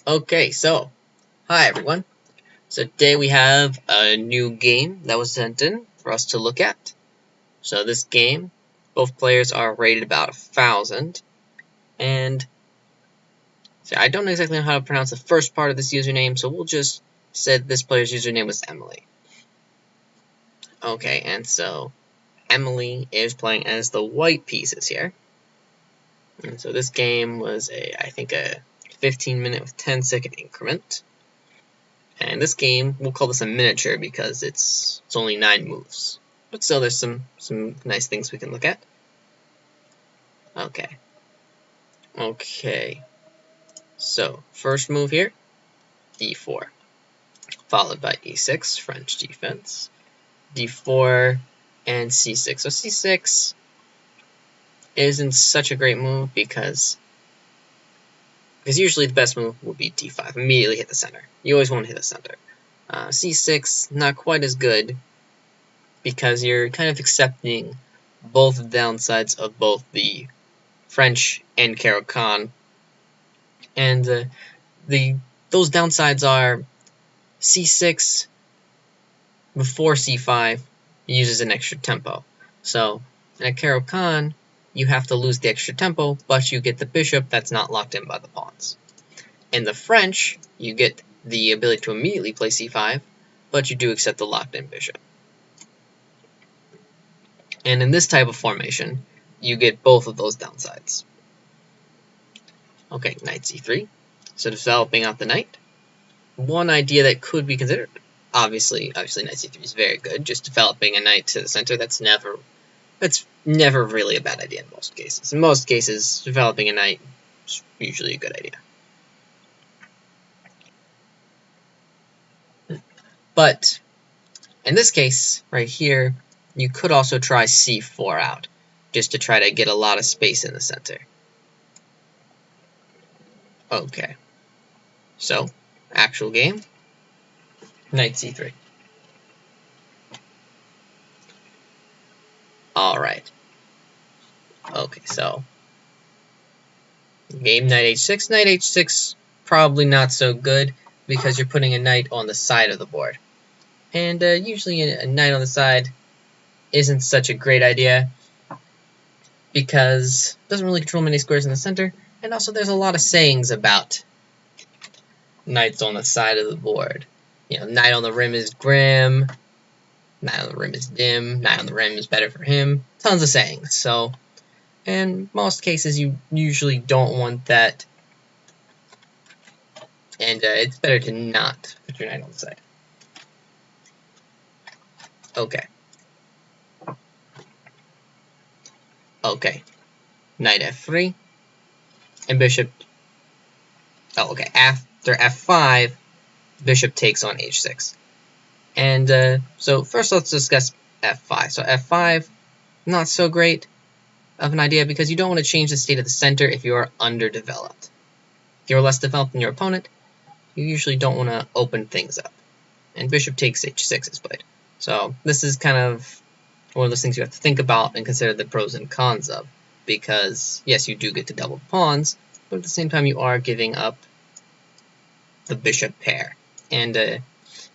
Okay, so, hi everyone. So today we have a new game that was sent in for us to look at. So this game, both players are rated about 1,000, and so I don't exactly know how to pronounce the first part of this username, so we'll just say this player's username was Emily. Okay, and so Emily is playing as the white pieces here. And so this game was I think a 15-minute with 10-second increment. And this game, we'll call this a miniature because it's only 9 moves. But still, there's some nice things we can look at. Okay. So, first move here, e4. Followed by e6, French defense. d4, and c6. So c6 isn't such a great move because usually the best move will be d5. Immediately hit the center. You always want to hit the center. c6, not quite as good because you're kind of accepting both downsides of both the French and Caro-Kann. And those downsides are c6 before c5 uses an extra tempo. So in a Caro-Kann, you have to lose the extra tempo, but you get the bishop that's not locked in by the pawns. In the French, you get the ability to immediately play c5, but you do accept the locked-in bishop. And in this type of formation, you get both of those downsides. Okay, knight c3. So developing out the knight. One idea that could be considered, obviously knight c3 is very good. Just developing a knight to the center, that's never really a bad idea in most cases. In most cases, developing a knight is usually a good idea. But in this case, right here, you could also try c4 out, just to try to get a lot of space in the center. Okay, so, actual game, knight c3. Alright. Okay, so, game knight h6. Knight h6, probably not so good, because you're putting a knight on the side of the board. And usually a knight on the side isn't such a great idea, because it doesn't really control many squares in the center, and also there's a lot of sayings about knights on the side of the board. You know, knight on the rim is grim, knight on the rim is dim, knight on the rim is better for him. Tons of sayings. So, in most cases, you usually don't want that, and it's better to not put your knight on the side. Okay, knight f3, and bishop. After f5, bishop takes on h6. And so first let's discuss f5. So f5, not so great of an idea because you don't want to change the state of the center if you are underdeveloped. If you're less developed than your opponent, you usually don't want to open things up. And bishop takes h6 is played. So this is kind of one of those things you have to think about and consider the pros and cons of. Because, yes, you do get to double pawns, but at the same time you are giving up the bishop pair. And,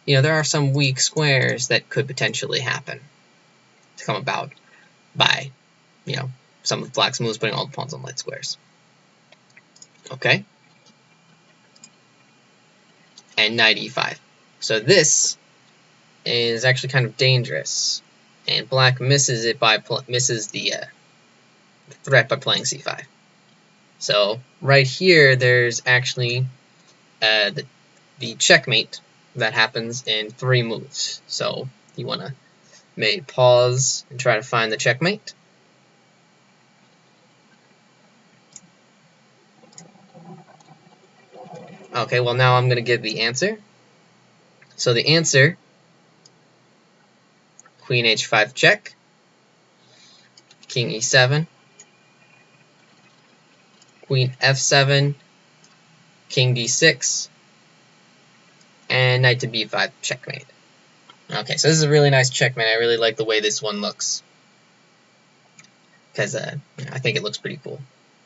you know, there are some weak squares that could potentially happen to come about by, you know, some of black's moves putting all the pawns on light squares. Okay? And knight e5. So this is actually kind of dangerous. And black misses it by misses the threat by playing c5. So right here, there's actually the checkmate that happens in 3 moves. So you want to maybe pause and try to find the checkmate. Okay, well now I'm going to give the answer. So the answer, queen h5 check, king e7, queen f7, king d6, and knight to b5 checkmate. Okay, so this is a really nice checkmate. I really like the way this one looks, because I think it looks pretty cool.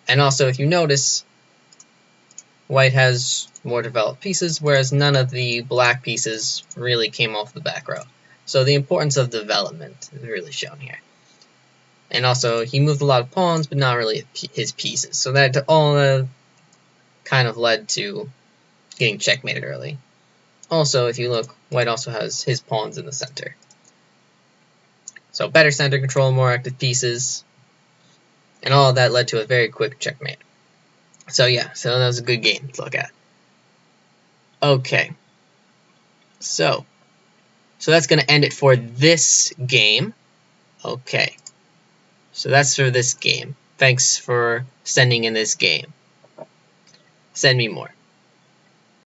And also, if you notice, White has more developed pieces, whereas none of the black pieces really came off the back row. So the importance of development is really shown here. And also, he moved a lot of pawns, but not really his pieces. So that all kind of led to getting checkmated early. Also, if you look, White also has his pawns in the center. So better center control, more active pieces, and all of that led to a very quick checkmate. So yeah, so that was a good game to look at. Okay, so that's going to end it for this game. Okay, so that's for this game. Thanks for sending in this game. Send me more.